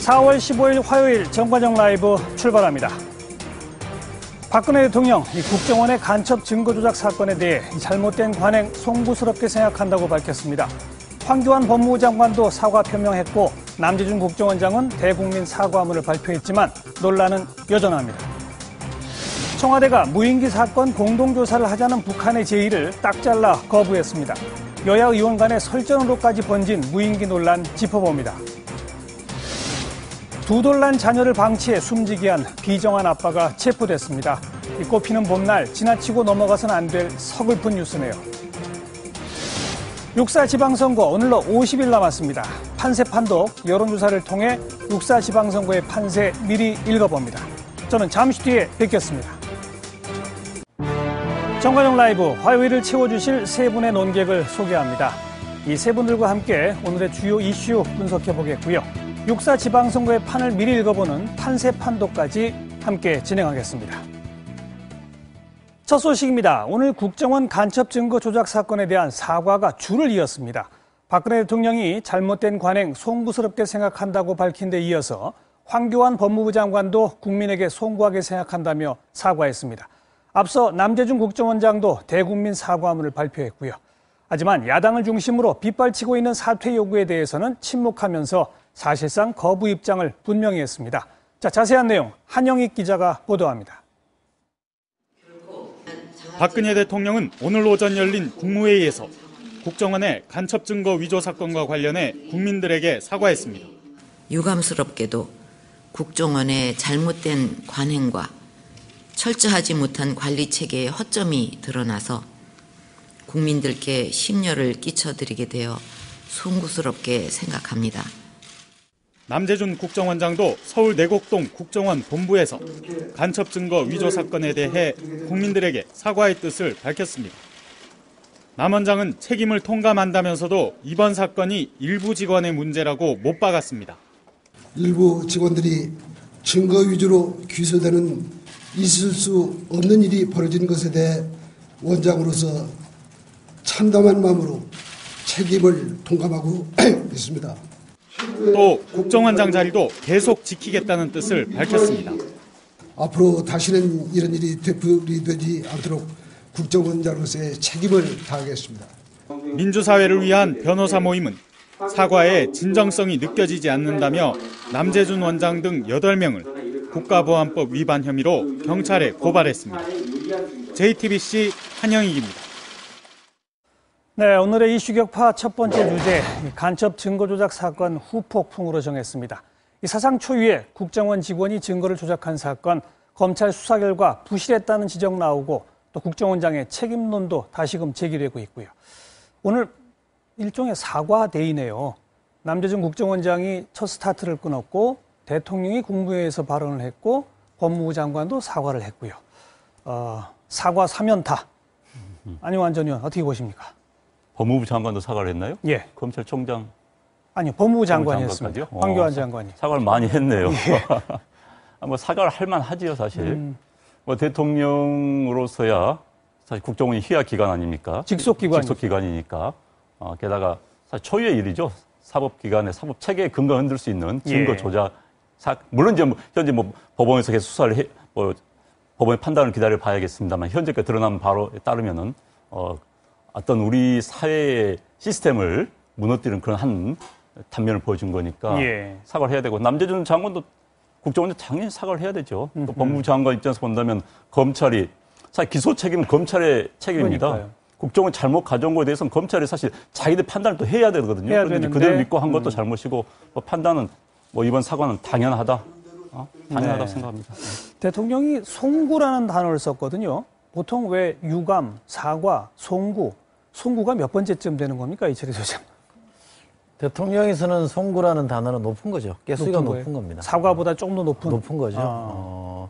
4월 15일 화요일 정관장 라이브 출발합니다. 박근혜 대통령 국정원의 간첩 증거 조작 사건에 대해 잘못된 관행 송구스럽게 생각한다고 밝혔습니다. 황교안 법무부 장관도 사과 표명했고 남재준 국정원장은 대국민 사과문을 발표했지만 논란은 여전합니다. 청와대가 무인기 사건 공동조사를 하자는 북한의 제의를 딱 잘라 거부했습니다. 여야 의원 간의 설전으로까지 번진 무인기 논란 짚어봅니다. 두 돌 난 자녀를 방치해 숨지게 한 비정한 아빠가 체포됐습니다. 꽃피는 봄날 지나치고 넘어가선 안 될 서글픈 뉴스네요. 6.4 지방선거 오늘로 50일 남았습니다. 판세 판독 여론조사를 통해 6.4 지방선거의 판세 미리 읽어봅니다. 저는 잠시 뒤에 뵙겠습니다. 정관용 라이브 화요일을 채워주실 세 분의 논객을 소개합니다. 이 세 분들과 함께 오늘의 주요 이슈 분석해보겠고요. 6.4 지방선거의 판을 미리 읽어보는 판세 판독까지 함께 진행하겠습니다. 첫 소식입니다. 오늘 국정원 간첩 증거 조작 사건에 대한 사과가 줄을 이었습니다. 박근혜 대통령이 잘못된 관행 송구스럽게 생각한다고 밝힌 데 이어서 황교안 법무부 장관도 국민에게 송구하게 생각한다며 사과했습니다. 앞서 남재준 국정원장도 대국민 사과문을 발표했고요. 하지만 야당을 중심으로 빗발치고 있는 사퇴 요구에 대해서는 침묵하면서 사실상 거부 입장을 분명히 했습니다. 자, 자세한 내용 한영익 기자가 보도합니다. 박근혜 대통령은 오늘 오전 열린 국무회의에서 국정원의 간첩 증거 위조 사건과 관련해 국민들에게 사과했습니다. 유감스럽게도 국정원의 잘못된 관행과 철저하지 못한 관리 체계의 허점이 드러나서 국민들께 심려를 끼쳐드리게 되어 송구스럽게 생각합니다. 남재준 국정원장도 서울 내곡동 국정원 본부에서 간첩 증거 위조 사건에 대해 국민들에게 사과의 뜻을 밝혔습니다. 남 원장은 책임을 통감한다면서도 이번 사건이 일부 직원의 문제라고 못 박았습니다. 일부 직원들이 증거 위조로 기소되는 있을 수 없는 일이 벌어진 것에 대해 원장으로서 참담한 마음으로 책임을 통감하고 있습니다. 또 국정원장 자리도 계속 지키겠다는 뜻을 밝혔습니다. 앞으로 다시는 이런 일이 되풀이되지 않도록 국정원장으로서의 책임을 다하겠습니다. 민주사회를 위한 변호사 모임은 사과의 진정성이 느껴지지 않는다며 남재준 원장 등 8명을 국가보안법 위반 혐의로 경찰에 고발했습니다. JTBC 한영익입니다. 네, 오늘의 이슈 격파 첫 번째 주제, 간첩 증거 조작 사건 후폭풍으로 정했습니다. 이 사상 초유의 국정원 직원이 증거를 조작한 사건, 검찰 수사 결과 부실했다는 지적 나오고 또 국정원장의 책임론도 다시금 제기되고 있고요. 오늘 일종의 사과데이네요. 남재준 국정원장이 첫 스타트를 끊었고 대통령이 국무회의에서 발언을 했고 법무부 장관도 사과를 했고요. 사과 사면타. 안용환 의원 어떻게 보십니까? 법무부 장관도 사과를 했나요? 예. 검찰총장? 아니요, 법무부 장관이 했습니다. 황교안 장관이. 사과를 많이 했네요. 예. 뭐 사과를 할 만하지요, 사실. 뭐 대통령으로서야 사실 국정원이 희야 기관 아닙니까? 직속기관이니까. 게다가 사실 초유의 일이죠. 사법기관의 사법 체계의 근거 흔들 수 있는 증거 조작. 물론 이제 현재 법원에서 계속 수사를 법원의 판단을 기다려 봐야겠습니다만 현재까지 드러난 바로 따르면은 어떤 우리 사회의 시스템을 무너뜨리는 그런 한 단면을 보여준 거니까 사과를 해야 되고 남재준 장관도 국정원장 당연히 사과를 해야 되죠. 또 법무부 장관 입장에서 본다면 검찰이 사실 기소 책임은 검찰의 책임입니다. 그러니까요. 국정원 잘못 가져온 거에 대해서는 검찰이 사실 자기들 판단을 또 해야 되거든요. 그런데 그대로 믿고 한 것도 잘못이고 판단은 이번 사과는 당연하다. 당연하다고 생각합니다. 대통령이 송구라는 단어를 썼거든요. 보통 왜 유감, 사과, 송구가 몇 번째쯤 되는 겁니까, 이철희 소장? 대통령에서는 송구라는 단어는 높은 거죠. 개수가 높은 겁니다. 사과보다 조금 더 높은 거죠.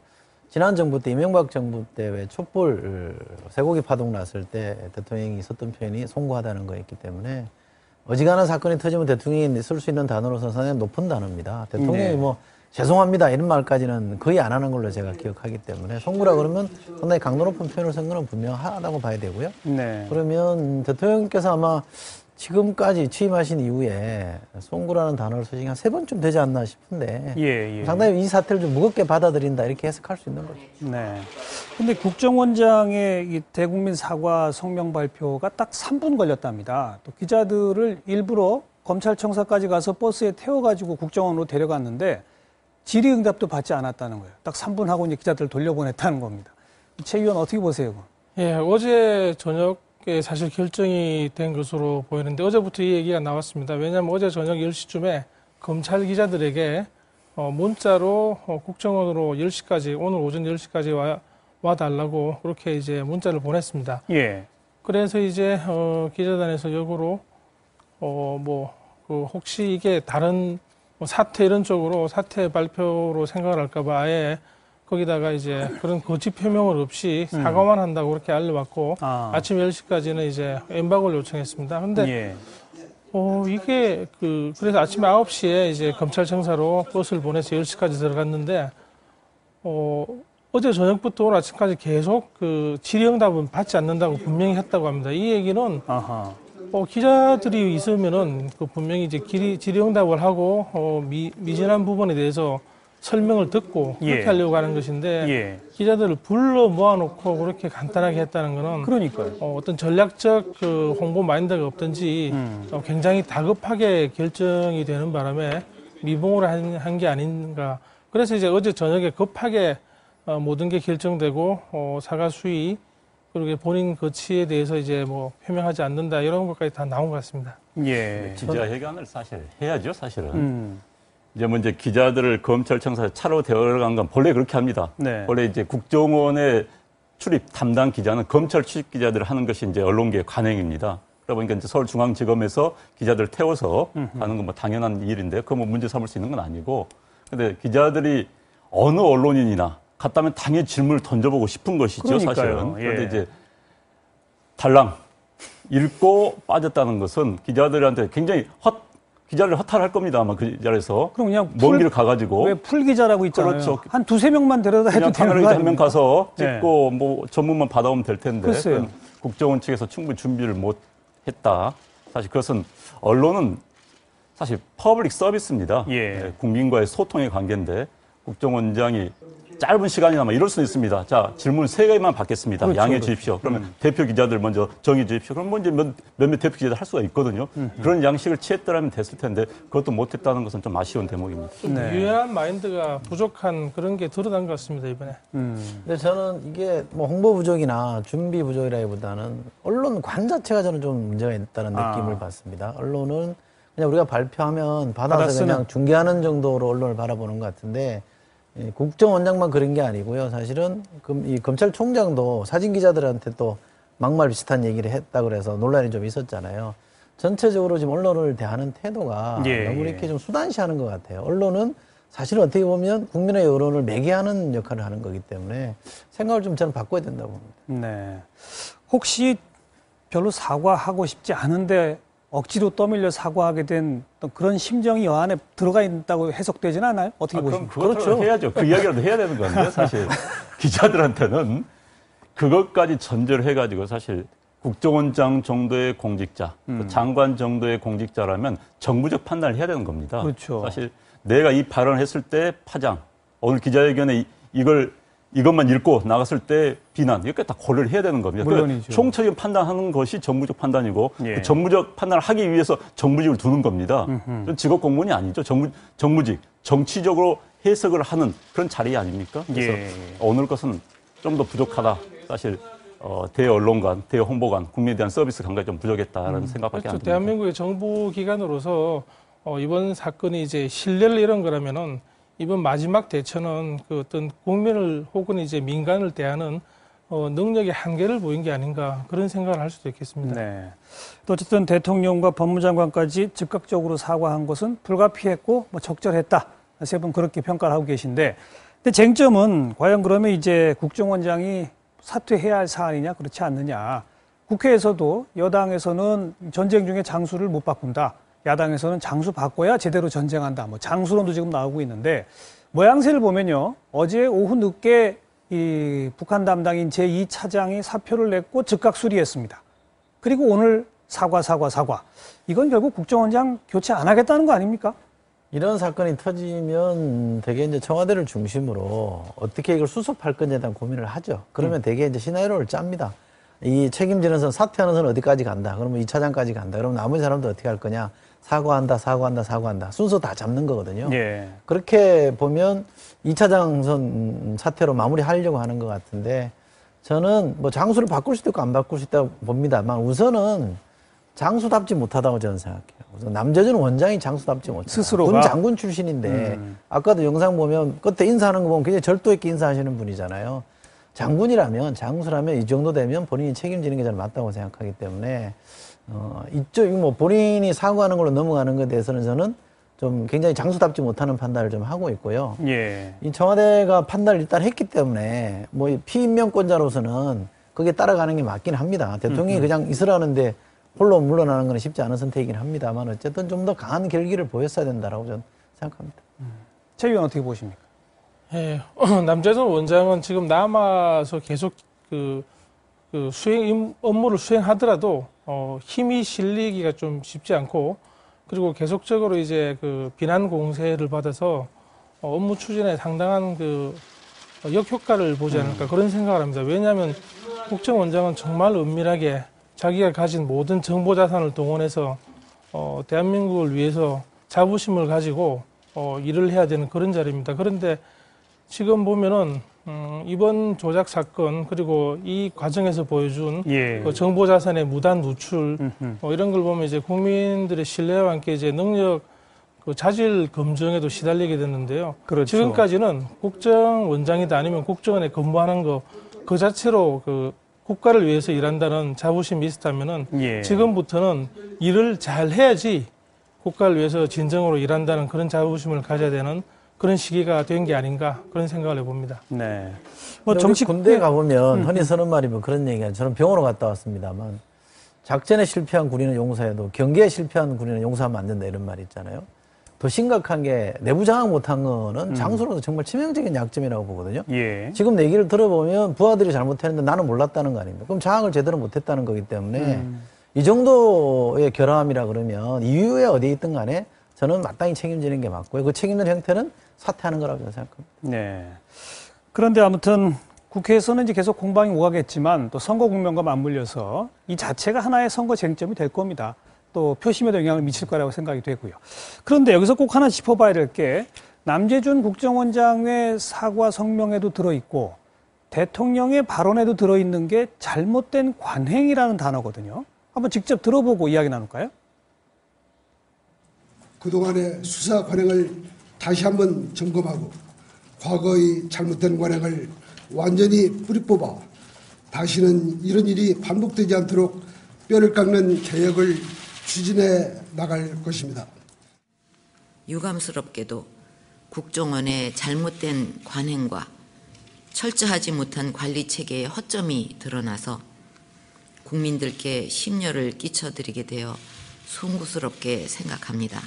지난 정부 때, 이명박 정부 때 왜 촛불 쇠고기 파동 났을 때 대통령이 썼던 표현이 송구하다는 거였기 때문에 어지간한 사건이 터지면 대통령이 쓸 수 있는 단어로서 상당히 높은 단어입니다. 대통령이 죄송합니다 이런 말까지는 거의 안 하는 걸로 제가 기억하기 때문에 송구라 그러면 상당히 강도 높은 표현을 쓴 거는 분명하다고 봐야 되고요. 그러면 대통령께서 아마 지금까지 취임하신 이후에 송구라는 단어를 쓰신 한 3번쯤 되지 않나 싶은데 상당히 이 사태를 좀 무겁게 받아들인다 이렇게 해석할 수 있는 거죠. 네. 근데 국정원장의 이 대국민 사과 성명 발표가 딱 3분 걸렸답니다. 또 기자들을 일부러 검찰청사까지 가서 버스에 태워가지고 국정원으로 데려갔는데 질의응답도 받지 않았다는 거예요. 딱 3분 하고 이제 기자들 돌려보냈다는 겁니다. 최 의원 어떻게 보세요? 예, 어제 저녁에 사실 결정이 된 것으로 보이는데 어제부터 이 얘기가 나왔습니다. 왜냐하면 어제 저녁 10시쯤에 검찰 기자들에게 문자로 국정원으로 10시까지, 오늘 오전 10시까지 와달라고 그렇게 이제 문자를 보냈습니다. 예. 그래서 이제 기자단에서 역으로 혹시 이게 다른 사퇴 이런 쪽으로 사퇴 발표로 생각을 할까봐 아예 거기다가 이제 그런 거짓 표명을 없이 사과만 한다고 그렇게 알려왔고 아침 10시까지는 이제 엠바고를 요청했습니다. 근데 이게 그래서 아침 9시에 이제 검찰청사로 버스를 보내서 10시까지 들어갔는데 어제 저녁부터 오늘 아침까지 계속 질의응답은 받지 않는다고 분명히 했다고 합니다. 이 얘기는 기자들이 있으면은 분명히 이제 질의응답을 하고 미진한 부분에 대해서 설명을 듣고 그렇게 하려고 하는 것인데 기자들을 불러 모아놓고 그렇게 간단하게 했다는 거는 그러니까요. 어떤 전략적 홍보 마인드가 없든지 굉장히 다급하게 결정이 되는 바람에 미봉을 한 게 아닌가. 그래서 이제 어제 저녁에 급하게 모든 게 결정되고 사과 수위 그리고 본인 거취에 대해서 이제 표명하지 않는다 이런 것까지 다 나온 것 같습니다. 예. 기자회견을 사실 해야죠, 사실은. 이제 기자들을 검찰청사에 차로 데려간 건 본래 그렇게 합니다. 네. 원래 이제 국정원의 출입 담당 기자는 검찰 출입 기자들을 하는 것이 이제 언론계의 관행입니다. 그러다 보니까 이제 서울중앙지검에서 기자들 태워서 하는 건 당연한 일인데 그거 문제 삼을 수 있는 건 아니고. 근데 기자들이 어느 언론인이나 갔다면 당연히 질문을 던져보고 싶은 것이죠, 그러니까요. 사실은. 그런데 이제 달랑 읽고 빠졌다는 것은 기자들한테 굉장히 기자를 허탈할 겁니다, 아마 그 자리에서. 그럼 그냥 먼 길 가가지고. 왜 풀기자라고 있잖아요. 그렇죠. 한 2-3명만 데려다 해도 되는 거 한명 아닙니까? 가서 찍고 전문만 받아오면 될 텐데. 글쎄요. 국정원 측에서 충분히 준비를 못 했다. 사실 그것은 언론은 사실 퍼블릭 서비스입니다. 네, 국민과의 소통의 관계인데 국정원장이 짧은 시간이나마 이럴 수는 있습니다. 자, 질문 3개만 받겠습니다. 그렇죠, 양해해 주십시오. 그러면 대표 기자들 먼저 정해 주십시오. 그럼 이제 몇몇 대표 기자들 할 수가 있거든요. 그런 양식을 취했더라면 됐을 텐데 그것도 못했다는 것은 좀 아쉬운 대목입니다. 네. 유연한 마인드가 부족한 그런 게 드러난 것 같습니다, 이번에. 근데 저는 이게 홍보 부족이나 준비 부족이라기보다는 언론관 자체가 저는 좀 문제가 있다는 느낌을 받습니다. 언론은 그냥 우리가 발표하면 받아서 그냥 중계하는 정도로 언론을 바라보는 것 같은데 국정원장만 그런 게 아니고요. 사실은 이 검찰총장도 사진 기자들한테 또 막말 비슷한 얘기를 했다 그래서 논란이 좀 있었잖아요. 전체적으로 지금 언론을 대하는 태도가 너무 이렇게 좀 수단시하는 것 같아요. 언론은 사실은 어떻게 보면 국민의 여론을 매개하는 역할을 하는 거기 때문에 생각을 좀 저는 바꿔야 된다고 봅니다. 네. 혹시 별로 사과하고 싶지 않은데 억지로 떠밀려 사과하게 된 그런 심정이 여 안에 들어가 있다고 해석되진 않아요? 어떻게 보십니까? 그럼 그렇죠. 해야죠. 그 이야기라도 해야 되는 건데 사실 기자들한테는 그것까지 전제를 해가지고 사실 국정원장 정도의 공직자, 장관 정도의 공직자라면 정부적 판단을 해야 되는 겁니다. 그렇죠. 사실 내가 이 발언을 했을 때 파장, 오늘 기자회견에 이것만 읽고 나갔을 때 비난, 이렇게 다 고려를 해야 되는 겁니다. 물론이죠. 총체적인 판단하는 것이 정부적 판단이고 그 정부적 판단을 하기 위해서 정부직을 두는 겁니다. 직업 공무원이 아니죠. 정부직, 정치적으로 해석을 하는 그런 자리 아닙니까? 그래서 오늘 것은 좀 더 부족하다. 사실 대언론관, 대홍보관, 국민에 대한 서비스 감각이 좀 부족했다라는 생각밖에 안 듭니다. 대한민국의 정부 기관으로서 이번 사건이 이제 신뢰를 잃은 거라면은 이번 마지막 대처는 그 어떤 국민을 혹은 이제 민간을 대하는 능력의 한계를 보인 게 아닌가 그런 생각을 할 수도 있겠습니다. 네. 또 어쨌든 대통령과 법무장관까지 즉각적으로 사과한 것은 불가피했고 적절했다. 세 분 그렇게 평가를 하고 계신데, 근데 쟁점은 과연 그러면 이제 국정원장이 사퇴해야 할 사안이냐 그렇지 않느냐. 국회에서도 여당에서는 전쟁 중에 장수를 못 바꾼다. 야당에서는 장수 바꿔야 제대로 전쟁한다. 장수론도 지금 나오고 있는데 모양새를 보면요. 어제 오후 늦게 이 북한 담당인 제2차장이 사표를 냈고 즉각 수리했습니다. 그리고 오늘 사과. 이건 결국 국정원장 교체 안 하겠다는 거 아닙니까? 이런 사건이 터지면 대개 이제 청와대를 중심으로 어떻게 이걸 수습할 건지에 대한 고민을 하죠. 그러면 대개 이제 시나리오를 짭니다. 이 책임지는 선, 사퇴하는 선 어디까지 간다. 그러면 2차장까지 간다. 그러면 나머지 사람들 어떻게 할 거냐. 사과한다. 순서 다 잡는 거거든요. 예. 그렇게 보면 2차장 선 사퇴로 마무리하려고 하는 것 같은데 저는 뭐 장수를 바꿀 수도 있고 안 바꿀 수 있다고 봅니다만 우선은 장수답지 못하다고 저는 생각해요. 우선 남재준 원장이 장수답지 못하다. 스스로가. 군 장군 출신인데 아까도 영상 보면 끝에 인사하는 거 보면 굉장히 절도 있게 인사하시는 분이잖아요. 장군이라면 장수라면 이 정도 되면 본인이 책임지는 게 저는 맞다고 생각하기 때문에 이쪽 뭐 본인이 사과하는 걸로 넘어가는 것에 대해서는 저는 좀 굉장히 장수답지 못하는 판단을 좀 하고 있고요. 예. 이 청와대가 판단을 일단 했기 때문에 뭐 피임명권자로서는 거기에 따라가는 게 맞긴 합니다. 대통령이 그냥 있으라는데 홀로 물러나는 건 쉽지 않은 선택이긴 합니다만 어쨌든 좀 더 강한 결기를 보였어야 된다라고 저는 생각합니다. 최 의원 어떻게 보십니까? 예, 남재준 원장은 지금 남아서 계속 그 업무를 수행하더라도 힘이 실리기가 좀 쉽지 않고 그리고 계속적으로 이제 그 비난 공세를 받아서 업무 추진에 상당한 그 역효과를 보지 않을까 그런 생각을 합니다. 왜냐하면 국정원장은 정말 은밀하게 자기가 가진 모든 정보 자산을 동원해서 대한민국을 위해서 자부심을 가지고 일을 해야 되는 그런 자리입니다. 그런데 지금 보면은 이번 조작 사건 그리고 이 과정에서 보여준 예. 그 정보 자산의 무단 누출 이런 걸 보면 이제 국민들의 신뢰와 함께 이제 능력 그 자질 검증에도 시달리게 됐는데요. 그렇죠. 지금까지는 국정원장이다 아니면 국정원에 근무하는 거 그 자체로 그 국가를 위해서 일한다는 자부심이 있었다면은 예. 지금부터는 일을 잘 해야지 국가를 위해서 진정으로 일한다는 그런 자부심을 가져야 되는 그런 시기가 된 게 아닌가 그런 생각을 해봅니다. 네. 뭐 정치 군대에 가보면 흔히 쓰는 말이 뭐 그런 얘기가 저는 병원으로 갔다 왔습니다만 작전에 실패한 군인은 용서해도 경계에 실패한 군인은 용서하면 안 된다 이런 말이 있잖아요. 더 심각한 게 내부 장악 못한 거는 장수로서 정말 치명적인 약점이라고 보거든요. 예. 지금 내 얘기를 들어보면 부하들이 잘못했는데 나는 몰랐다는 거 아닙니까? 그럼 장악을 제대로 못했다는 거기 때문에 이 정도의 결함이라 그러면 이유에 어디에 있든 간에 저는 마땅히 책임지는 게 맞고요. 그 책임질 형태는 사퇴하는 거라고 저는 생각합니다. 네. 그런데 아무튼 국회에서는 이제 계속 공방이 오가겠지만 또 선거 국면과 맞물려서 이 자체가 하나의 선거 쟁점이 될 겁니다. 또 표심에도 영향을 미칠 거라고 생각이 되고요. 그런데 여기서 꼭 하나 짚어봐야 될 게 남재준 국정원장의 사과 성명에도 들어있고 대통령의 발언에도 들어있는 게 잘못된 관행이라는 단어거든요. 한번 직접 들어보고 이야기 나눌까요? 그동안의 수사 관행을 다시 한번 점검하고 과거의 잘못된 관행을 완전히 뿌리 뽑아 다시는 이런 일이 반복되지 않도록 뼈를 깎는 개혁을 추진해 나갈 것입니다. 유감스럽게도 국정원의 잘못된 관행과 철저하지 못한 관리 체계의 허점이 드러나서 국민들께 심려를 끼쳐드리게 되어 송구스럽게 생각합니다.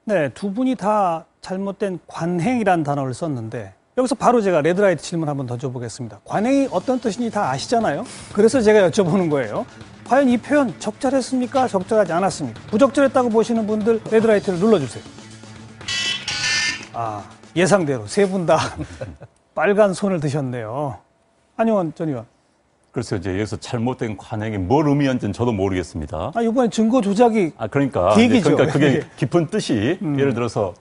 네, 두 분이 다 잘못된 관행이라는 단어를 썼는데 여기서 바로 제가 레드라이트 질문 한번 더 줘보겠습니다. 관행이 어떤 뜻인지 다 아시잖아요. 그래서 제가 여쭤보는 거예요. 과연 이 표현 적절했습니까? 적절하지 않았습니까? 부적절했다고 보시는 분들 레드라이트를 눌러주세요. 아, 예상대로 세 분 다 빨간 손을 드셨네요. 안용환 전 의원. 글쎄요, 이제 여기서 잘못된 관행이 뭘 의미한지는 저도 모르겠습니다. 이번에 증거 조작이 그러니까 계기죠. 그러니까 그게 깊은 뜻이 예를 들어서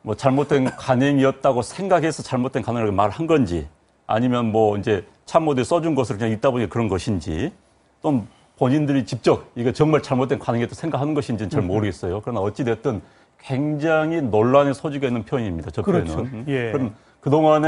뭐 잘못된 관행이었다고 생각해서 잘못된 관행을 말한 건지 아니면 뭐 이제 참모들이 써준 것을 그냥 읽다 보니 그런 것인지 또 본인들이 직접 이거 정말 잘못된 관행이었다고 생각하는 것인지는 잘 모르겠어요. 그러나 어찌됐든 굉장히 논란의 소지가 있는 표현입니다. 저 그렇죠. 표현은. 예. 그럼 그동안에